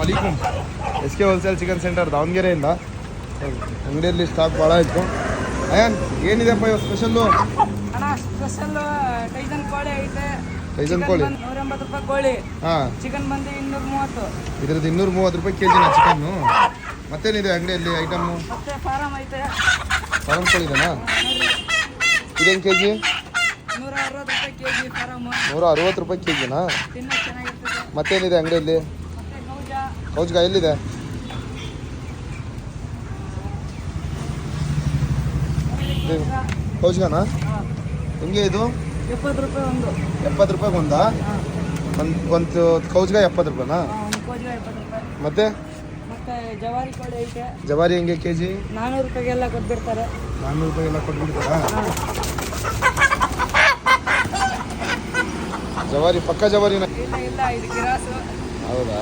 ಅಲೈಕುಂ. SK wholesale chicken centre ದಾವಣಗೆರೆಯಿಂದ. ಅಂಗಡಿಯಲ್ಲಿ stock ಭಾಳ ಇತ್ತು. ಅಯ್ಯನ್ ಏನಿದೆಪ್ಪ ಇವತ್ತು ಸ್ಪೆಷಲ್ಲು? ಅಣ್ಣ ಸ್ಪೆಷಲ್ ಟೈಸನ್ ಕೋಳಿ ಐತೆ. ಟೈಸನ್ ಕೋಳಿ 180 ರೂಪಾಯಿ ಕೋಳಿ. ಹಾಂ, ಚಿಕನ್ ಬಂದು 230. ಇದ್ರದ್ದು 230 ರೂಪಾಯಿ ಕೆಜಿನ ಚಿಕನ್ನು. ಮತ್ತೇನಿದೆ ಅಂಗಡಿಯಲ್ಲಿ ಐಟಮ್ಮು? ಮತ್ತೆ ಫಾರಂ ಐತೆ. ಫಾರಂ ಕೋಳಿ ಇದೆನಾ? ಇದೇನು ಕೆ ಜಿ? 160 ರೂಪಾಯಿ ಕೆಜಿ ಫಾರಂ. 160 ರೂಪಾಯಿ ಕೆಜಿನಾ? ತಿನ್ನೋಕೆ ಚೆನ್ನಾಗಿರ್ತದೆ. ಮತ್ತೇನಿದೆ ಅಂಗಡಿಯಲ್ಲಿ? ಮತ್ತೆ ಕೌಜ್ಗ ಎಲ್ಲಿದೆ? ಕೌಜ್ಗನಾ? ಹೆಂಗೆ ಇದು? 70 ರೂಪಾಯಿ ಒಂದು. 70 ರೂಪಾಯಿಗೆ ಒಂದಾ? ಒಂದು ಕೌಜ್ಗ 70 ರೂಪಾಯಿನಾ? ಒಂದು ಕೋಜಿಗೆ 70 ರೂಪಾಯಿ. ಮತ್ತೆ ಜವಾರಿ ಕೋಳಿ ಐತೆ. ಜವಾರಿ ಹೆಂಗೆ ಕೆ ಜಿ? 400 ರೂಪಾಯಿಗೆಲ್ಲ ಕೊಟ್ಬಿಡ್ತಾರೆ. 400 ರೂಪಾಯಿಗೆಲ್ಲ ಕೊಟ್ಬಿಡ್ತಾರಾ? ಜವಾರಿ ಪಕ್ಕ ಜವಾರಿನ? ಇಲ್ಲ ಇದು ಗಿರಾಸು. ಹೌದಾ?